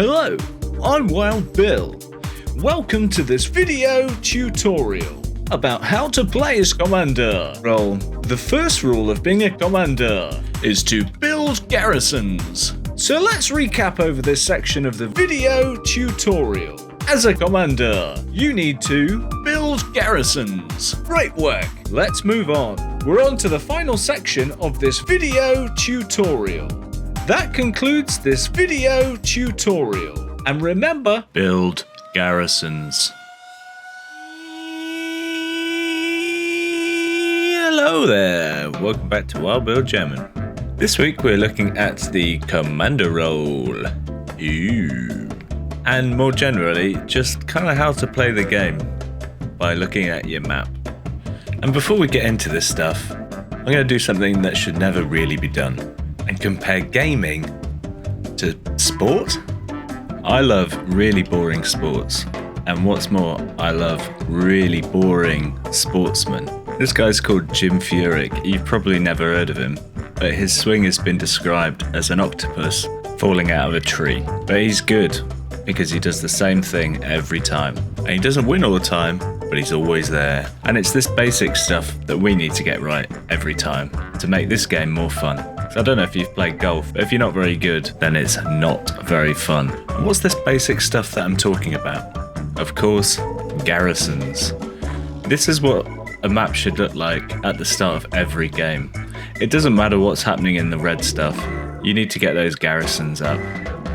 Hello, I'm Wild Bill. Welcome to this video tutorial about how to play as commander. Well, the first rule of being a commander is to build garrisons. So let's recap over this section of the video tutorial. As a commander, you need to build garrisons. Great work. Let's move on. We're on to the final section of this video tutorial. That concludes this video tutorial. And remember, build garrisons. Hello there. Welcome back to Wild Bill Jammin. This week we're looking at the commander role. Ooh. And more generally, just kind of how to play the game by looking at your map. And before we get into this stuff, I'm going to do something that should never really be done and compare gaming to sport. I love really boring sports, and what's more, I love really boring sportsmen. This guy's called Jim Furyk. You've probably never heard of him, but his swing has been described as an octopus falling out of a tree. But he's good because he does the same thing every time. And he doesn't win all the time, but he's always there. And it's this basic stuff that we need to get right every time to make this game more fun. So I don't know if you've played golf, but if you're not very good, then it's not very fun. And what's this basic stuff that I'm talking about? Of course, garrisons. This is what a map should look like at the start of every game. It doesn't matter what's happening in the red stuff, you need to get those garrisons up.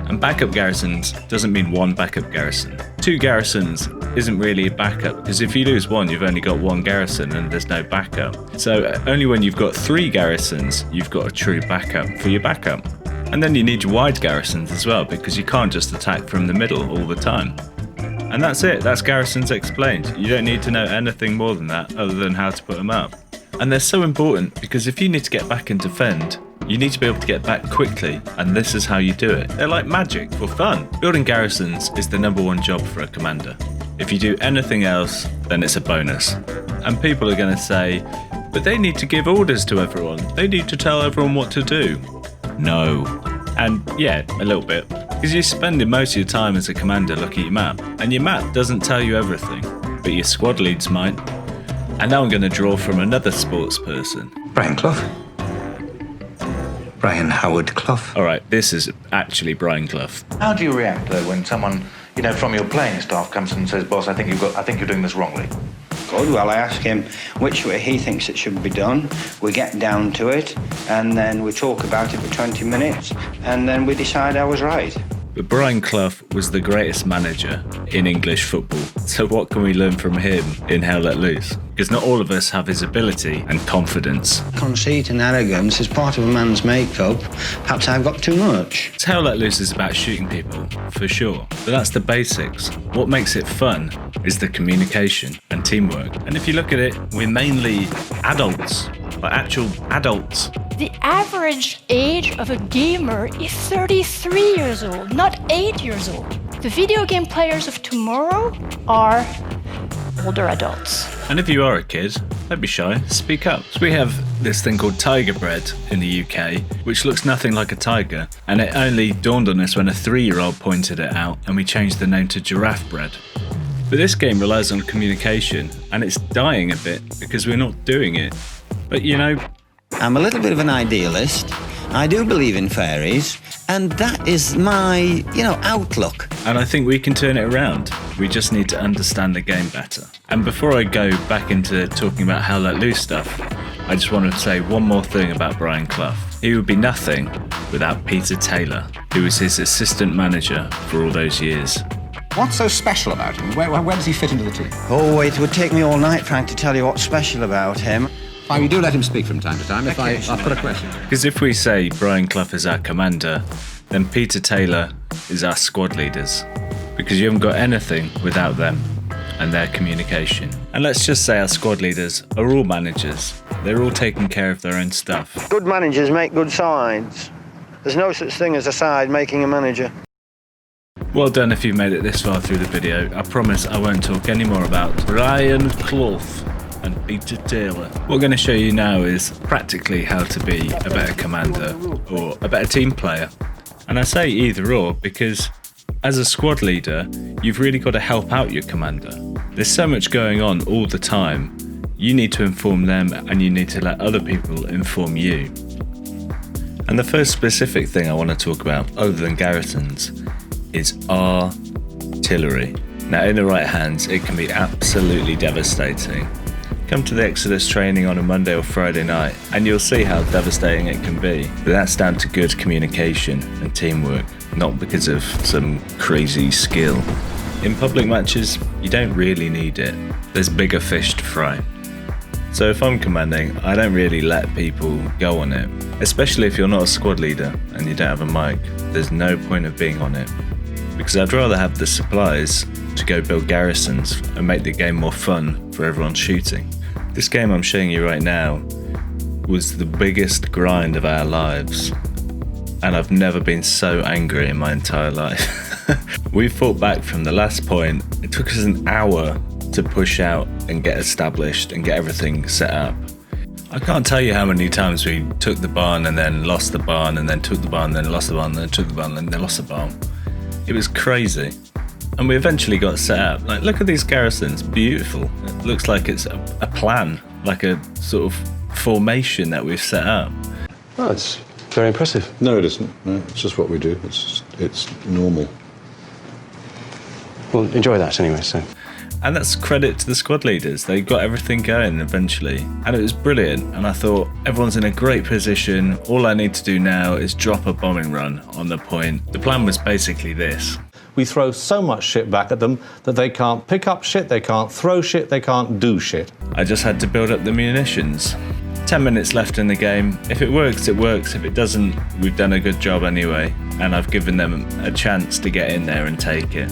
And backup garrisons doesn't mean one backup garrison. Two garrisons isn't really a backup, because if you lose one, you've only got one garrison and there's no backup. So only when you've got three garrisons, you've got a true backup for your backup. And then you need your wide garrisons as well, because you can't just attack from the middle all the time. And that's it, that's garrisons explained. You don't need to know anything more than that, other than how to put them up. And they're so important, because if you need to get back and defend, you need to be able to get back quickly, and this is how you do it. They're like magic for fun. Building garrisons is the #1 job for a commander. If you do anything else, then it's a bonus. And people are going to say, but they need to give orders to everyone. They need to tell everyone what to do. No. And yeah, a little bit. Because you're spending most of your time as a commander looking at your map, and your map doesn't tell you everything, but your squad leads might. And now I'm going to draw from another sports person. Brian Clough. Brian Howard Clough. Alright, this is actually Brian Clough. How do you react though when someone, from your playing staff comes and says, "Boss, I think you're doing this wrongly"? Good. Well, I ask him which way he thinks it should be done. We get down to it, and then we talk about it for 20 minutes, and then we decide I was right. But Brian Clough was the greatest manager in English football. So what can we learn from him in Hell Let Loose? Because not all of us have his ability and confidence. Conceit and arrogance is part of a man's makeup. Perhaps I've got too much. Hell Let Loose is about shooting people, for sure. But that's the basics. What makes it fun is the communication and teamwork. And if you look at it, we're mainly adults, like actual adults. The average age of a gamer is 33 years old, not 8 years old. The video game players of tomorrow are older adults. And if you are a kid, don't be shy, speak up. So we have this thing called tiger bread in the UK, which looks nothing like a tiger, and it only dawned on us when a 3-year-old pointed it out, and we changed the name to giraffe bread. But this game relies on communication, and it's dying a bit because we're not doing it. But I'm a little bit of an idealist. I do believe in fairies, and that is my, outlook. And I think we can turn it around. We just need to understand the game better. And before I go back into talking about Hell Let Loose stuff, I just want to say one more thing about Brian Clough. He would be nothing without Peter Taylor, who was his assistant manager for all those years. What's so special about him? Where does he fit into the team? Oh, it would take me all night, Frank, to tell you what's special about him. Fine, we do let him speak from time to time if I've got a question. Because if we say Brian Clough is our commander, then Peter Taylor is our squad leaders. Because you haven't got anything without them and their communication. And let's just say our squad leaders are all managers. They're all taking care of their own stuff. Good managers make good sides. There's no such thing as a side making a manager. Well done if you've made it this far through the video. I promise I won't talk any more about Brian Clough and Peter Taylor. What we're going to show you now is practically how to be a better commander or a better team player. And I say either or because As a squad leader, you've really got to help out your commander. There's so much going on all the time. You need to inform them and you need to let other people inform you. And the first specific thing I want to talk about, other than garrisons, is artillery. Now, in the right hands, it can be absolutely devastating. Come to the Exodus training on a Monday or Friday night and you'll see how devastating it can be. But that's down to good communication and teamwork, not because of some crazy skill. In public matches, you don't really need it. There's bigger fish to fry. So if I'm commanding, I don't really let people go on it, especially if you're not a squad leader and you don't have a mic. There's no point of being on it, because I'd rather have the supplies to go build garrisons and make the game more fun for everyone shooting. This game I'm showing you right now was the biggest grind of our lives, and I've never been so angry in my entire life. We fought back from the last point. It took us an hour to push out and get established and get everything set up. I can't tell you how many times we took the barn and then lost the barn and then took the barn and then lost the barn and then took the barn and then lost the barn. It was crazy. And we eventually got set up. Like, look at these garrisons, beautiful. It looks like it's a plan, like a sort of formation that we've set up. Oh, it's very impressive. No, it isn't. No, it's just what we do. It's normal. Well, enjoy that anyway, so. And that's credit to the squad leaders. They got everything going eventually. And it was brilliant. And I thought, everyone's in a great position. All I need to do now is drop a bombing run on the point. The plan was basically this. We throw so much shit back at them that they can't pick up shit, they can't throw shit, they can't do shit. I just had to build up the munitions. 10 minutes left in the game. If it works, it works. If it doesn't, we've done a good job anyway. And I've given them a chance to get in there and take it.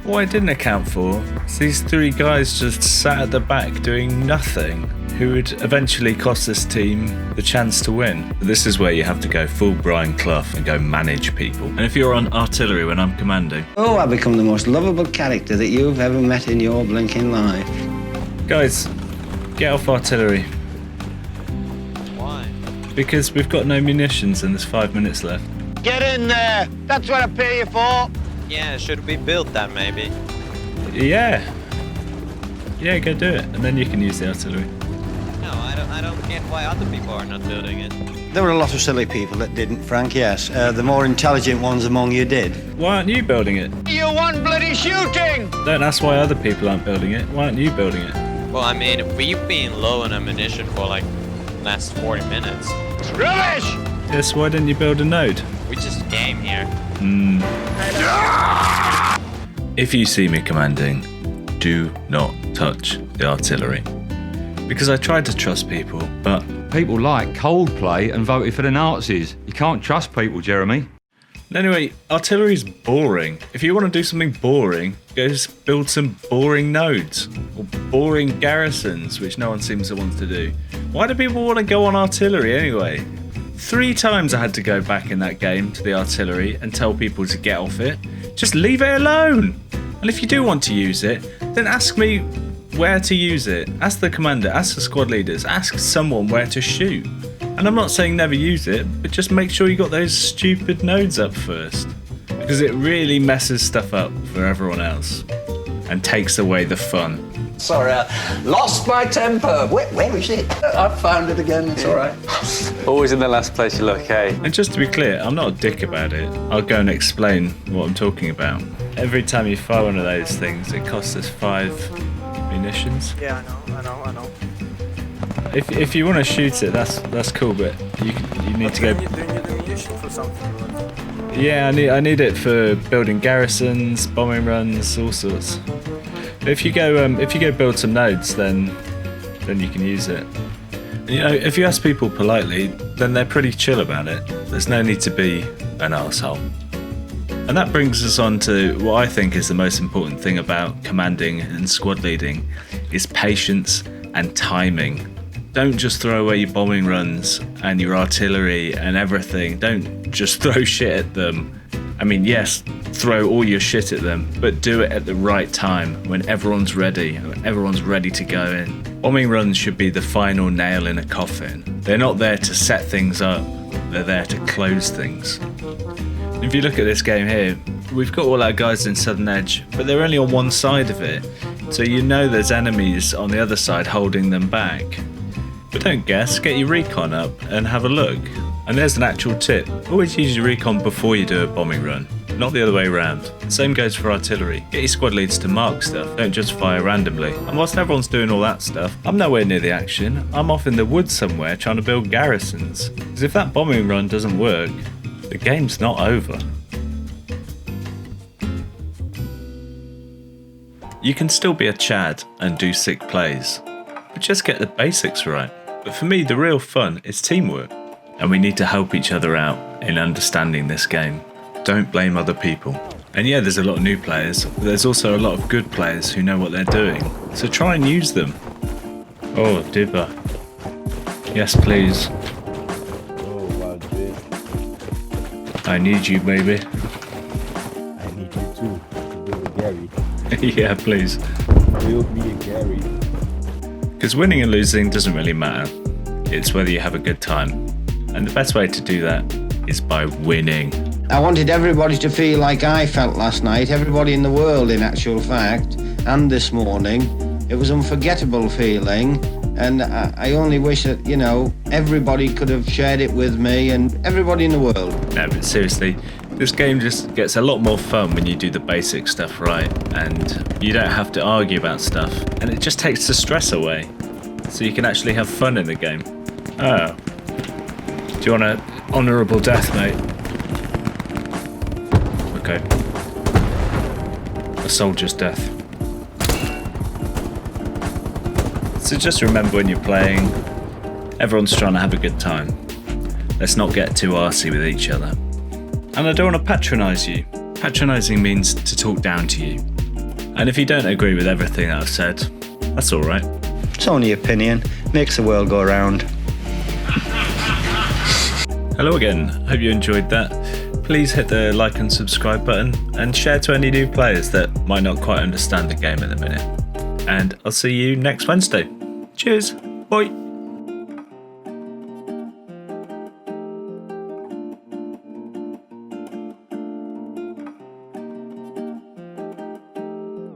What I didn't account for is these three guys just sat at the back doing nothing, who would eventually cost this team the chance to win. This is where you have to go full Brian Clough and go manage people. And if you're on artillery when I'm commanding... Oh, I've become the most lovable character that you've ever met in your blinking life. Guys, get off artillery. Why? Because we've got no munitions and there's 5 minutes left. Get in there! That's what I pay you for! Yeah, should we build that maybe? Yeah, go do it, and then you can use the artillery. No, I don't get why other people are not building it. There were a lot of silly people that didn't, Frank, yes. The more intelligent ones among you did. Why aren't you building it? You want bloody shooting! Don't ask why other people aren't building it. Why aren't you building it? Well, I mean, we've been low on ammunition for like last 40 minutes. Rubbish! Yes, why didn't you build a node? We just game here. If you see me commanding, do not touch the artillery. Because I tried to trust people, but... People like Coldplay and voted for the Nazis. You can't trust people, Jeremy. Anyway, artillery's boring. If you want to do something boring, go build some boring nodes. Or boring garrisons, which no one seems to want to do. Why do people want to go on artillery anyway? 3 times I had to go back in that game to the artillery and tell people to get off it. Just leave it alone. And if you do want to use it, then ask me where to use it. Ask the commander, ask the squad leaders, ask someone where to shoot. And I'm not saying never use it, but just make sure you got those stupid nodes up first. Because it really messes stuff up for everyone else and takes away the fun. Sorry, I lost my temper. Where is it? I found it again. It's all right. Always in the last place you look, eh? And just to be clear, I'm not a dick about it. I'll go and explain what I'm talking about. Every time you fire one of those things, it costs us 5 munitions. Yeah, I know. If you want to shoot it, that's cool, but you need to go. Do you need the munition for something? Yeah, I need it for building garrisons, bombing runs, all sorts. But if you go build some nodes, then you can use it. You know, if you ask people politely, then they're pretty chill about it. There's no need to be an arsehole. And that brings us on to what I think is the most important thing about commanding and squad leading, is patience and timing. Don't just throw away your bombing runs and your artillery and everything. Don't just throw shit at them. I mean, yes, throw all your shit at them, but do it at the right time, when everyone's ready, when everyone's ready to go in. Bombing runs should be the final nail in a coffin. They're not there to set things up, they're there to close things. If you look at this game here, we've got all our guys in Southern Edge, but they're only on one side of it, so you know there's enemies on the other side holding them back. But don't guess, get your recon up and have a look. And there's an actual tip, always use your recon before you do a bombing run, not the other way around. Same goes for artillery, get your squad leaders to mark stuff, don't just fire randomly. And whilst everyone's doing all that stuff, I'm nowhere near the action, I'm off in the woods somewhere trying to build garrisons. Because if that bombing run doesn't work, the game's not over. You can still be a Chad and do sick plays, but just get the basics right. But for me, the real fun is teamwork. And we need to help each other out in understanding this game. Don't blame other people. And yeah, there's a lot of new players, but there's also a lot of good players who know what they're doing. So try and use them. Oh, Dibba. Yes, please. Oh, wow, dude. I need you, baby. I need you too. To build a Gary. Yeah, please. Build me a Gary. Because winning and losing doesn't really matter. It's whether you have a good time. And the best way to do that is by winning. I wanted everybody to feel like I felt last night, everybody in the world in actual fact, and this morning. It was an unforgettable feeling, and I only wish that, you know, everybody could have shared it with me and everybody in the world. No, but seriously, this game just gets a lot more fun when you do the basic stuff right, and you don't have to argue about stuff, and it just takes the stress away, so you can actually have fun in the game. Oh. Do you want an honourable death, mate? Okay. A soldier's death. So just remember when you're playing, everyone's trying to have a good time. Let's not get too arsey with each other. And I don't want to patronise you. Patronising means to talk down to you. And if you don't agree with everything that I've said, that's alright. It's only opinion. Makes the world go round. Hello again, hope you enjoyed that. Please hit the like and subscribe button and share to any new players that might not quite understand the game at the minute. And I'll see you next Wednesday. Cheers, bye.